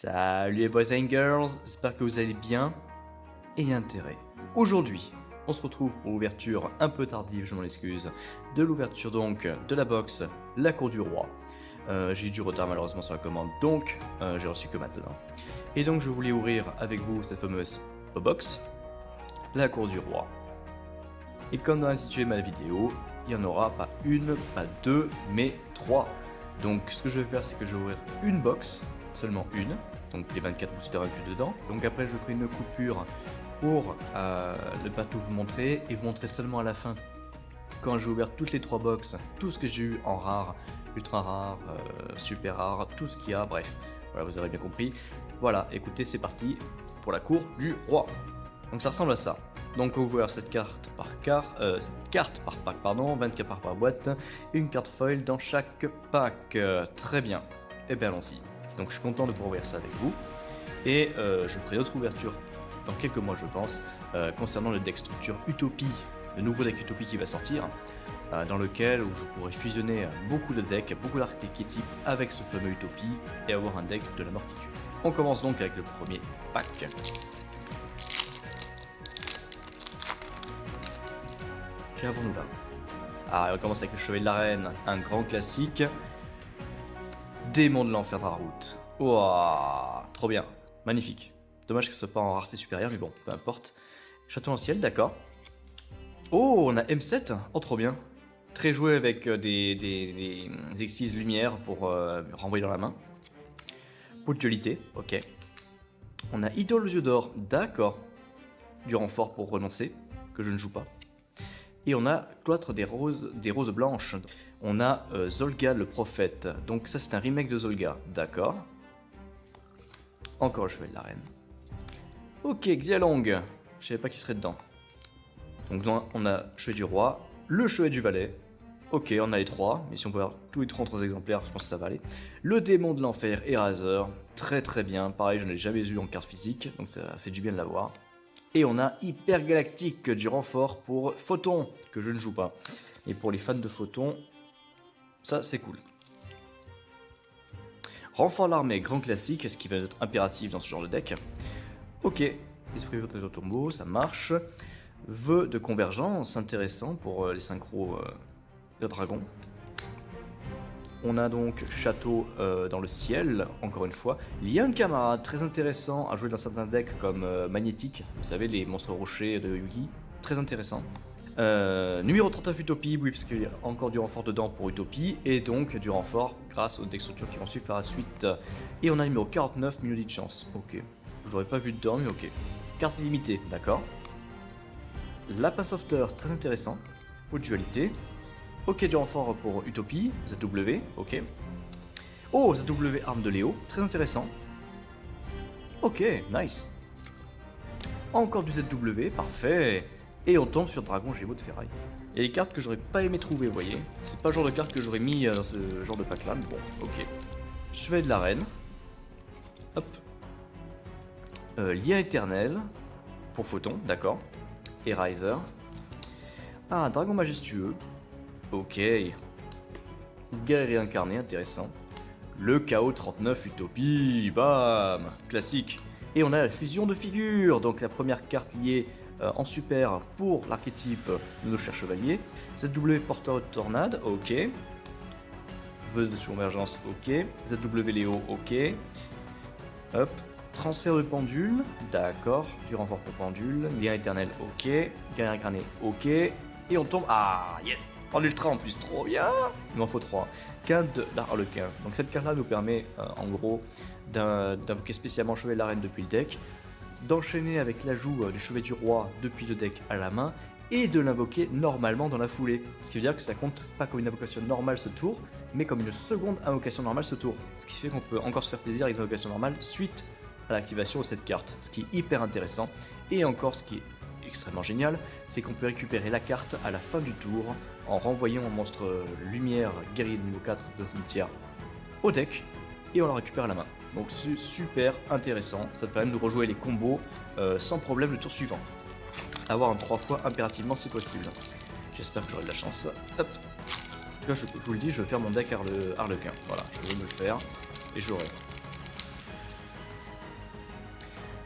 Salut les boys and girls, j'espère que vous allez bien et intérêt. Aujourd'hui, on se retrouve pour l'ouverture un peu tardive, je m'en excuse, de l'ouverture donc de la box La Cour du Roi. J'ai eu du retard malheureusement sur la commande, donc j'ai reçu que maintenant. Et donc je voulais ouvrir avec vous cette fameuse box, La Cour du Roi. Et comme dans l'intitulé de ma vidéo, il n'y en aura pas une, pas deux, mais trois. Donc ce que je vais faire, c'est que je vais ouvrir une box, seulement une, donc les 24 boosters inclus dedans. Donc après je ferai une coupure pour ne pas tout vous montrer et vous montrer seulement à la fin, quand j'ai ouvert toutes les trois boxes, tout ce que j'ai eu en rare, ultra rare, super rare, tout ce qu'il y a, bref, voilà, vous aurez bien compris. Voilà, écoutez, c'est parti pour la cour du roi. Donc ça ressemble à ça. Donc on va ouvrir cette carte par pack, pardon, 24 par boîte, une carte foil dans chaque pack. Très bien. Et bien allons-y. Donc je suis content de pouvoir ouvrir ça avec vous. Et je ferai d'autres ouvertures dans quelques mois je pense, concernant le deck structure Utopie, le nouveau deck Utopie qui va sortir, dans lequel où je pourrai fusionner beaucoup de decks, beaucoup d'archétypes avec ce fameux Utopie et avoir un deck de la mort qui tue. On commence donc avec le premier pack. Qu'avons-nous là? Ah, on commence avec le Chevalier de l'Arène, un grand classique. Démon de l'Enfer Drarout. Waouh, trop bien, magnifique. Dommage que ce soit pas en rareté supérieure, mais bon, peu importe. Château en ciel, d'accord. Oh, on a M7, oh trop bien. Très joué avec des exquises lumière pour renvoyer dans la main. Pot de dualité, ok. On a Idole aux yeux d'or, d'accord. Du renfort pour renoncer, que je ne joue pas. Et on a Cloître des roses blanches. On a Zolga le prophète. Donc ça c'est un remake de Zolga. D'accord. Encore le Chevalier de la Reine. Ok, Xialong. Je savais pas qui serait dedans. Donc on a Chevalier du Roi, le Chevalier du Valet. Ok, on a les trois. Mais si on peut avoir tous les trois en 3 exemplaires, je pense que ça va aller. Le Démon de l'Enfer et Razor. Très très bien. Pareil, je ne l'ai jamais eu en carte physique. Donc ça fait du bien de l'avoir. Et on a Hyper Galactique du renfort pour Photon, que je ne joue pas. Et pour les fans de Photon, ça c'est cool. Renfort de l'armée, grand classique, ce qui va être impératif dans ce genre de deck. Ok, Esprit de tombeau, ça marche. Vœu de convergence, intéressant pour les synchros de dragon. On a donc Château dans le ciel, encore une fois. Lien de camarade, très intéressant à jouer dans certains decks comme Magnétique, vous savez, les monstres rochers de Yugi, très intéressant. Numéro 39 Utopie, oui, parce qu'il y a encore du renfort dedans pour Utopie, et donc du renfort grâce aux decks structures qui vont suivre par la suite. Et on a numéro 49, Mélodie de chance, ok. Je l'aurais pas vu dedans, mais ok. Carte illimitée, d'accord. Lapin Sauveteur, très intéressant. Pour dualité. Ok, du renfort pour Utopie, ZW, ok. Oh, ZW arme de Léo, très intéressant. Ok, nice. Encore du ZW, parfait. Et on tombe sur Dragon Gémeaux de Ferraille. Il y a des cartes que j'aurais pas aimé trouver, vous voyez. C'est pas le genre de carte que j'aurais mis dans ce genre de pack là, mais bon, ok. Chevalier de la Reine. Hop. Lien éternel. Pour Photon, d'accord. Et Riser. Ah, Dragon majestueux. Ok. Guerrier incarné, intéressant. Le chaos 39 Utopie, bam, classique. Et on a la fusion de figures, donc la première carte liée en super pour l'archétype de nos chers chevaliers. ZW porteur de tornade, ok. Vœu de convergence, ok. ZW Léo, ok. Hop. Transfert de pendule, d'accord. Du renfort pour pendule. Lien éternel, ok. Guerrier incarné, ok. Et on tombe. Ah, yes! En ultra en plus, trop bien! Il m'en faut 3. Quinte de l'Harlequin. Donc cette carte-là nous permet, en gros, d'invoquer spécialement Chevalier de la Reine depuis le deck, d'enchaîner avec l'ajout du Chevalier du Roi depuis le deck à la main, et de l'invoquer normalement dans la foulée. Ce qui veut dire que ça compte pas comme une invocation normale ce tour, mais comme une seconde invocation normale ce tour. Ce qui fait qu'on peut encore se faire plaisir avec les invocations normales suite à l'activation de cette carte. Ce qui est hyper intéressant. Et encore ce qui est extrêmement génial, c'est qu'on peut récupérer la carte à la fin du tour en renvoyant un monstre lumière guerrier de niveau 4 de cimetière au deck et on la récupère à la main. Donc c'est super intéressant, ça permet de nous rejouer les combos sans problème le tour suivant. Avoir un 3 fois impérativement si possible. J'espère que j'aurai de la chance. Hop. En tout cas, je vous le dis, je vais faire mon deck Harlequin. Voilà, je vais me le faire et j'aurai.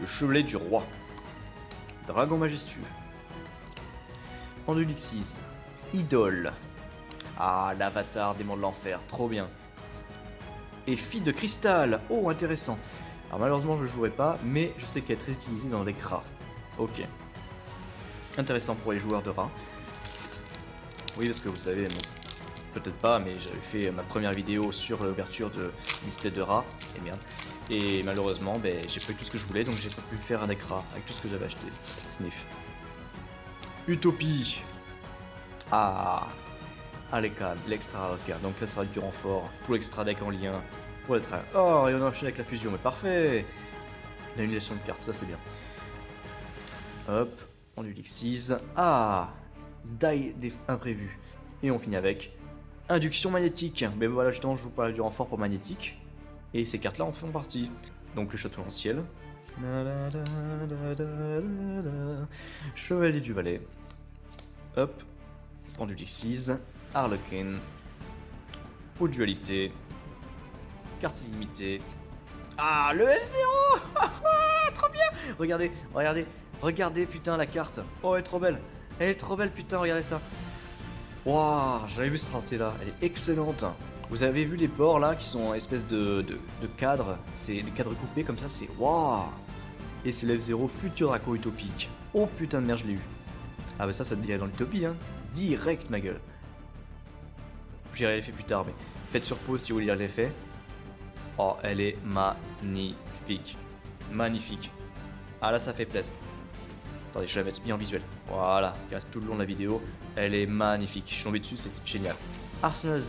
Le chevalet du roi. Dragon majestueux. Pendulixis. Idole. Ah, l'avatar démon de l'enfer, trop bien. Et fille de cristal. Oh, intéressant. Alors malheureusement je ne jouerai pas, mais je sais qu'elle est très utilisée dans les rats. Ok. Intéressant pour les joueurs de rats. Oui, parce que vous savez, bon, peut-être pas, mais j'avais fait ma première vidéo sur l'ouverture de display de rats. Et merde. Et malheureusement, ben, j'ai pas eu tout ce que je voulais, donc j'ai pas pu faire un deck rat avec tout ce que j'avais acheté. Sniff. Utopie. Ah. Alekan, l'extra rare. Donc là, ça sera du renfort pour l'extra deck en lien. Pour les trains. Oh, et on a enchaîné avec la fusion, mais parfait. L'annulation de cartes, ça c'est bien. Hop, on Ulixis. Ah, die des imprévus. Et on finit avec induction magnétique. Mais voilà, justement, je vous parlais du renfort pour magnétique. Et ces cartes-là en font partie. Donc le château en ciel. Chevalier du Valais. Hop, Pendulixis. Harlequin. Haute dualité. Carte illimitée. Ah, le F0. Trop bien. Regardez, regardez, regardez, putain, la carte. Oh, elle est trop belle. Elle est trop belle, putain, regardez ça. Waouh, j'avais vu cette rareté-là. Elle est excellente. Vous avez vu les bords, là, qui sont en espèce de cadres. C'est des cadres coupés, comme ça, c'est waouh. Et c'est le F0 futur Draco utopique. Oh, putain de merde, je l'ai eu. Ah, bah ça devient dans l'utopie, hein. Direct, ma gueule. J'irai l'effet plus tard, mais faites sur pause si vous voulez lire l'effet. Oh, elle est magnifique. Magnifique. Ah là, ça fait plaisir. Attendez, je vais la mettre bien en visuel. Voilà, il reste tout le long de la vidéo. Elle est magnifique. Je suis tombé dessus, c'est génial. Arsenal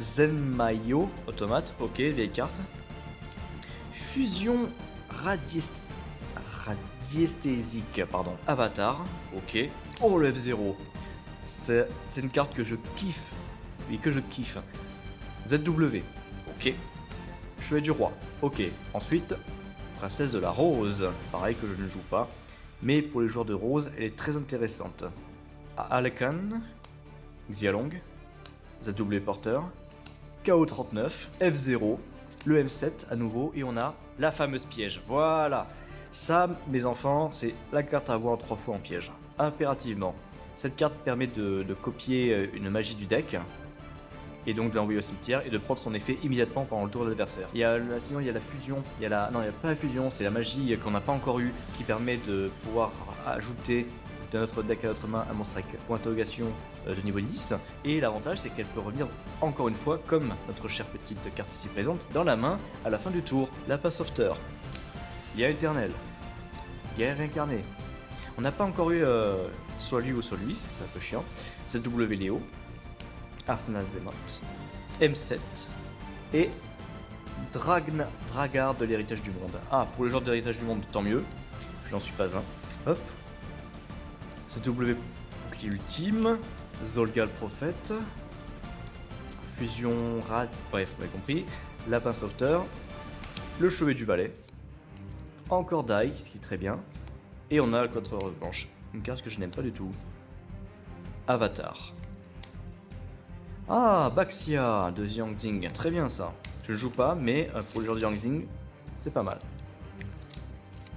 Zenmayo, automate. Ok, vieille carte. Fusion radiesthésique, pardon. Avatar. Ok. Oh, le F0. C'est une carte que je kiffe. Oui, que je kiffe. ZW. Ok. Chevalier du roi. Ok. Ensuite, princesse de la rose. Pareil que je ne joue pas. Mais pour les joueurs de rose, elle est très intéressante. Alekan. Xialong. ZW Porter. KO39. F0. Le M7 à nouveau. Et on a la fameuse piège. Voilà. Ça, mes enfants, c'est la carte à avoir 3 fois en piège. Impérativement. Cette carte permet de copier une magie du deck. Et donc de l'envoyer au cimetière et de prendre son effet immédiatement pendant le tour de l'adversaire. Sinon il y a la fusion, non il n'y a pas la fusion, c'est la magie qu'on n'a pas encore eu qui permet de pouvoir ajouter de notre deck à notre main un monstre avec point d'interrogation de niveau 10. Et l'avantage c'est qu'elle peut revenir encore une fois comme notre chère petite carte ici présente dans la main à la fin du tour. Lapin Sauveteur, Lien éternel, Guerre incarnée. On n'a pas encore eu soit lui ou soit lui, c'est un peu chiant. ZW Léo. Arsenal Zemont, M7 et Dragard de l'héritage du monde. Ah, pour le genre de l'héritage du monde, tant mieux. Je n'en suis pas un. Hop. ZW bouclier ultime. Zolga le prophète. Fusion Rad. Bref, vous avez compris. Lapin sauveteur. Le chevalier du Valais. Encore Die, ce qui est très bien. Et on a la 4 rose blanche. Une carte que je n'aime pas du tout. Avatar. Ah, Baxia de Xiangxing, très bien ça. Je ne joue pas, mais pour le joueur de Xiangxing, c'est pas mal.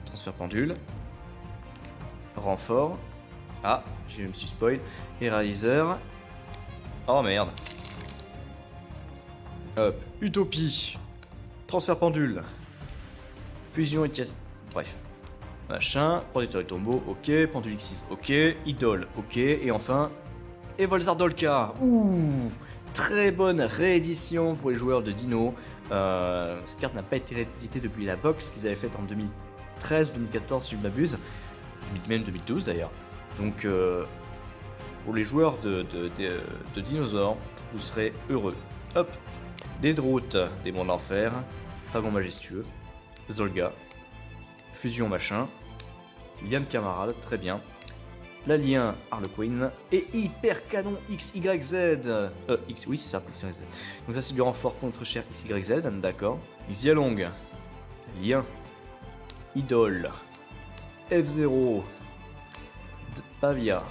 Transfert pendule. Renfort. Ah, je me suis spoil. Eraser. Oh merde. Hop, Utopie. Transfert pendule. Fusion et Tiest. Bref. Machin. Protecteur et tombeau, ok. Pendulixis, ok. Idole, ok. Et enfin. Et Volzar Dolka. Ouh, très bonne réédition pour les joueurs de Dino. Cette carte n'a pas été rééditée depuis la box qu'ils avaient faite en 2013-2014 si je ne m'abuse. Même 2012 d'ailleurs. Donc pour les joueurs de dinosaures, vous serez heureux. Hop, Dédroute, démon de l'enfer, Dragon majestueux, Zolga, Fusion machin, Liam camarade, très bien. L'alien Harlequin et Hyper Canon XYZ. Oui, c'est ça, XYZ. Donc, ça, c'est du renfort contre cher XYZ, d'accord. Xialong, Lien, Idole, F0, Pavia,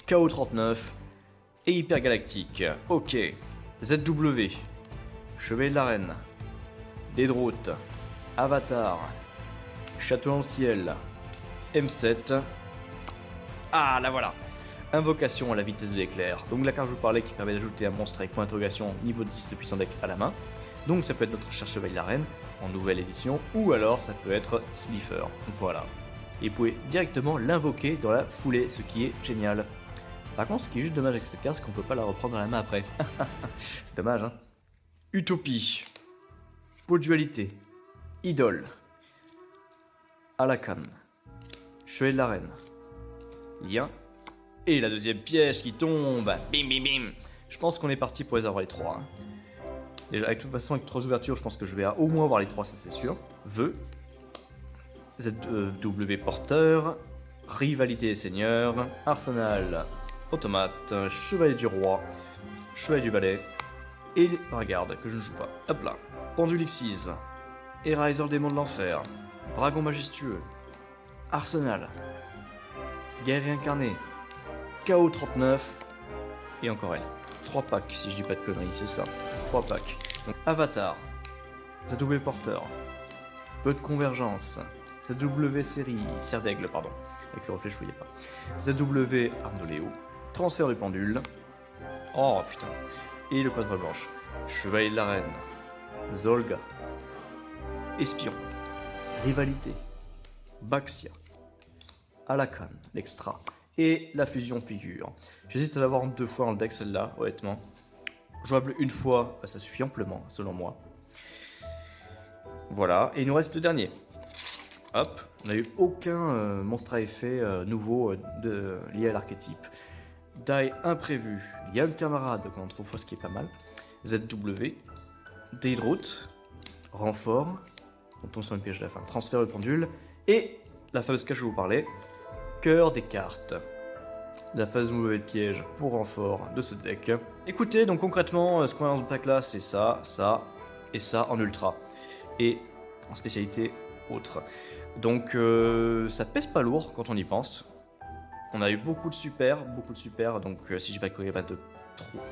KO39 et Hyper Galactique. Ok. ZW, Chevalier de la Reine, Dédroute, Avatar, Château dans le ciel. M7. Ah, là voilà. Invocation à la vitesse de l'éclair. Donc la carte que je vous parlais qui permet d'ajouter un monstre avec point d'interrogation niveau 10 de puissant deck à la main. Donc ça peut être notre cher chevalier de l'arène en nouvelle édition, ou alors ça peut être Slifer. Voilà. Et vous pouvez directement l'invoquer dans la foulée, ce qui est génial. Par contre, ce qui est juste dommage avec cette carte, c'est qu'on peut pas la reprendre dans la main après. C'est dommage, hein. Utopie. Pot de dualité. Idole. Alakan. Chevalier de l'arène. Lien. Et la deuxième piège qui tombe. Bim bim bim. Je pense qu'on est parti pour les avoir les trois. Hein. Déjà, avec toute façon, avec 3 ouvertures, je pense que je vais au moins avoir les 3, ça c'est sûr. Vœux. ZW porteur. Rivalité des seigneurs. Arsenal. Automate. Chevalier du roi. Chevalier du balai. Et les Dragarde que je ne joue pas. Hop là. Pendule Xyz. Eraser le démon de l'enfer. Dragon majestueux. Arsenal. Guerrier incarné. KO 39. Et encore elle. 3 packs si je dis pas de conneries, c'est ça. 3 packs. Donc, Avatar. ZW porteur. Vœu de convergence. ZW série. Serre d'aigle, pardon. Avec le reflet, je voyais pas. ZW Arnoléo. Transfert du pendule. Oh putain. Et le quadre blanche. Chevalier de l'arène. Zolga. Espion. Rivalité. Baxia. Alakan, l'extra. Et la fusion figure. J'hésite à l'avoir en 2 fois dans le deck celle-là, honnêtement. Jouable une fois, ça suffit amplement, selon moi. Voilà, et il nous reste le dernier. Hop, on n'a eu aucun monstre à effet nouveau lié à l'archétype. Die imprévu, il y a le camarade qu'on en trouve fois, ce qui est pas mal. ZW, Deidroot, renfort, on tombe sur une piège de la fin, transfert de pendule, et la fameuse cage que je vous parlais, cœur des cartes. La phase mauvaise piège pour renfort de ce deck. Écoutez, donc concrètement, ce qu'on a dans ce pack là, c'est ça, ça et ça en ultra. Et en spécialité autre. Donc ça pèse pas lourd quand on y pense. On a eu beaucoup de super, donc si j'ai pas compris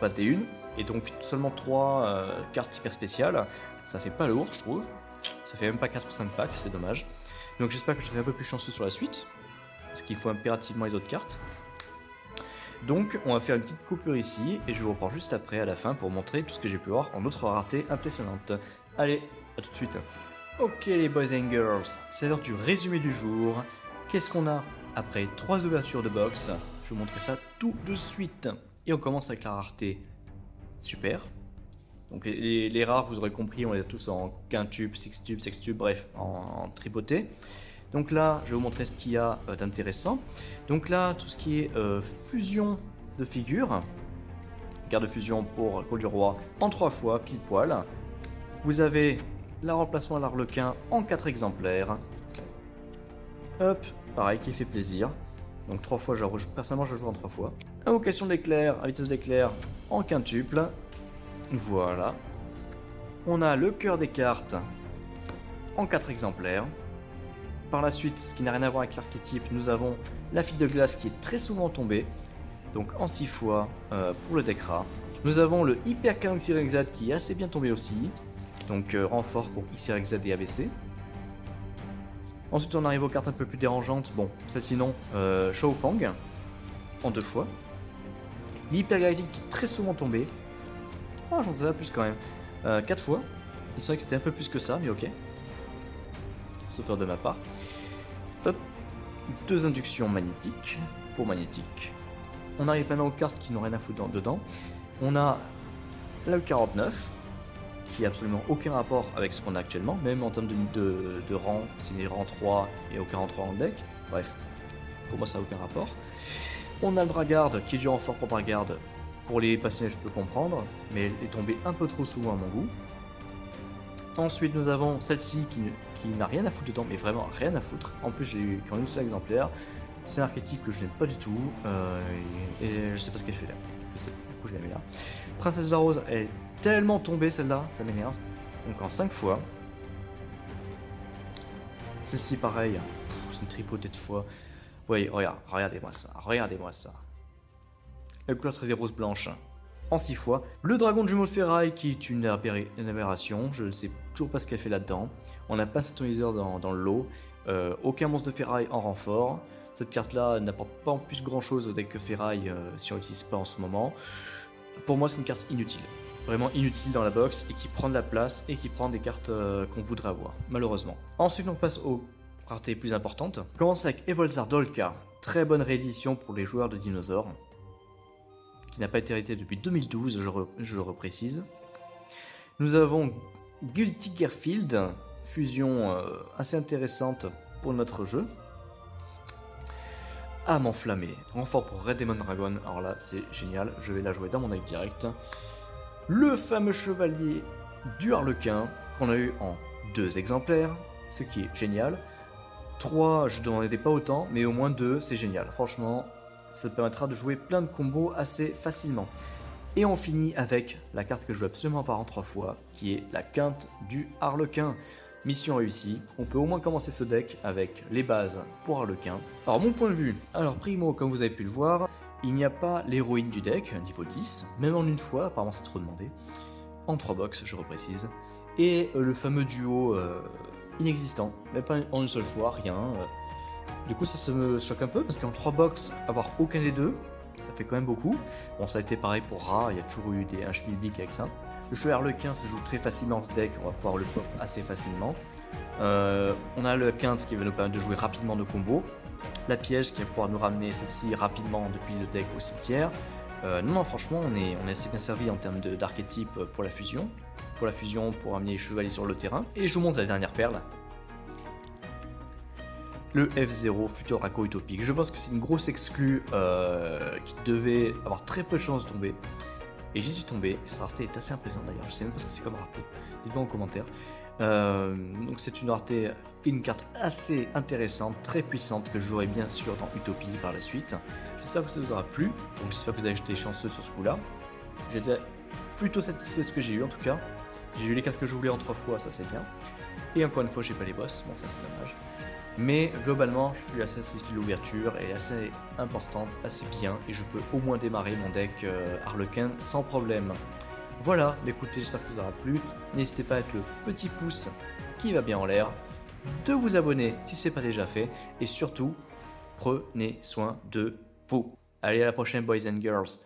21, et donc seulement 3 cartes hyper spéciales. Ça fait pas lourd, je trouve. Ça fait même pas 4 ou 5 packs, c'est dommage. Donc j'espère que je serai un peu plus chanceux sur la suite. Parce qu'il faut impérativement les autres cartes. Donc on va faire une petite coupure ici et je vous reprends juste après à la fin pour montrer tout ce que j'ai pu voir en autres raretés impressionnantes. Allez, à tout de suite. Ok les boys and girls, c'est l'heure du résumé du jour. Qu'est-ce qu'on a après 3 ouvertures de box? Je vais vous montrer ça tout de suite. Et on commence avec la rareté super. Donc les rares, vous aurez compris, on les a tous en quintube, sextube, sextube, bref, en tripoté. Donc là, je vais vous montrer ce qu'il y a d'intéressant. Donc là, tout ce qui est fusion de figures. Carte de fusion pour Call du Roi en 3 fois, pile poil. Vous avez le remplacement de l'Arlequin en 4 exemplaires. Hop, pareil, qui fait plaisir. Donc 3 fois, personnellement, je joue en 3 fois. Invocation d'éclair, à vitesse d'éclair en quintuple. Voilà. On a le cœur des cartes en 4 exemplaires. Par la suite, ce qui n'a rien à voir avec l'archétype, nous avons la fille de glace qui est très souvent tombée, donc en 6 fois pour le deck rare. Nous avons le Hyper Canon XYZ qui est assez bien tombé aussi, donc renfort pour XYZ et ABC. Ensuite, on arrive aux cartes un peu plus dérangeantes. Bon, celle-ci non, Shao Fang en 2 fois. L'Hyper Galactique qui est très souvent tombé. Ah, j'en ai plus quand même. 4 fois. Il serait que c'était un peu plus que ça, mais ok. Sauf de ma part. Top. 2 inductions magnétiques pour magnétique. On arrive maintenant aux cartes qui n'ont rien à foutre dedans. On a la 49 qui n'a absolument aucun rapport avec ce qu'on a actuellement, même en termes de rang, c'est des rangs 3 et aucun rang 3 en deck. Bref, pour moi ça n'a aucun rapport. On a le Dragarde qui est du renfort pour Dragarde. Pour les passionnés, je peux comprendre, mais elle est tombée un peu trop souvent à mon goût. Ensuite, nous avons celle-ci qui n'a rien à foutre dedans, mais vraiment rien à foutre. En plus, j'ai eu qu'en une seule exemplaire. C'est un archétype que je n'aime pas du tout, et je sais pas ce qu'elle fait là. Je sais pas, du coup, je la mets là. Princesse de la Rose, elle est tellement tombée celle-là, ça m'énerve. Donc en 5 fois. Celle-ci, pareil, c'est une tripotée de fois. Oui, regardez-moi ça, regardez-moi ça. Le cloître des roses blanches en 6 fois. Le dragon de jumeau de ferraille qui est une aberration. Je ne sais toujours pas ce qu'elle fait là-dedans. On a pas Stonizer dans le lot. Aucun monstre de ferraille en renfort. Cette carte-là n'apporte pas en plus grand chose au deck ferraille si on l'utilise pas en ce moment. Pour moi, c'est une carte inutile. Vraiment inutile dans la box et qui prend de la place et qui prend des cartes qu'on voudrait avoir, malheureusement. Ensuite, on passe aux raretés plus importantes. On commence avec Evolzar Dolka. Très bonne réédition pour les joueurs de dinosaures. Qui n'a pas été réédité depuis 2012, je le reprécise. Nous avons Gultigerfield, fusion assez intéressante pour notre jeu. Âme enflammée, renfort pour Red Demon Dragon, alors là c'est génial, je vais la jouer dans mon deck direct. Le fameux chevalier du Harlequin, qu'on a eu en 2 exemplaires, ce qui est génial. 3, je ne demandais pas autant, mais au moins 2, c'est génial. Franchement, ça permettra de jouer plein de combos assez facilement. Et on finit avec la carte que je veux absolument avoir en 3 fois, qui est la quinte du Harlequin. Mission réussie, on peut au moins commencer ce deck avec les bases pour Harlequin. Alors mon point de vue, alors primo, comme vous avez pu le voir, il n'y a pas l'héroïne du deck, niveau 10, même en une fois, apparemment c'est trop demandé, en 3 box, je reprécise, et le fameux duo inexistant, mais pas en une seule fois, rien. Du coup ça me choque un peu, parce qu'en 3 box, avoir aucun des deux, ça fait quand même beaucoup. Bon, ça a été pareil pour Ra, il y a toujours eu un schmilblick avec ça. Le chevalier Harlequin se joue très facilement dans ce deck, on va pouvoir le pop assez facilement. On a le quinte qui va nous permettre de jouer rapidement nos combos. La piège qui va pouvoir nous ramener celle-ci rapidement depuis le deck au cimetière. Non, franchement, on est assez bien servi en termes d'archétype pour la fusion. Pour amener les chevaliers sur le terrain. Et je vous montre la dernière perle. Le F0 Futur Draco Utopique. Je pense que c'est une grosse exclue qui devait avoir très peu de chances de tomber. Et j'y suis tombé, cette rareté est assez impressionnante d'ailleurs, je sais même pas ce que c'est comme rareté, dites-moi en commentaire. Donc c'est une rareté, une carte assez intéressante, très puissante, que je jouerai bien sûr dans Utopie par la suite. J'espère que ça vous aura plu, donc j'espère que vous avez été chanceux sur ce coup-là. J'étais plutôt satisfait de ce que j'ai eu en tout cas. J'ai eu les cartes que je voulais en 3 fois, ça c'est bien. Et encore une fois, j'ai pas les boss, bon ça c'est dommage. Mais globalement, je suis assez satisfait de l'ouverture, elle est assez importante, assez bien, et je peux au moins démarrer mon deck Harlequin sans problème. Voilà, écoutez, j'espère que ça vous aura plu. N'hésitez pas à mettre le petit pouce qui va bien en l'air, de vous abonner si ce n'est pas déjà fait, et surtout, prenez soin de vous. Allez, à la prochaine, boys and girls.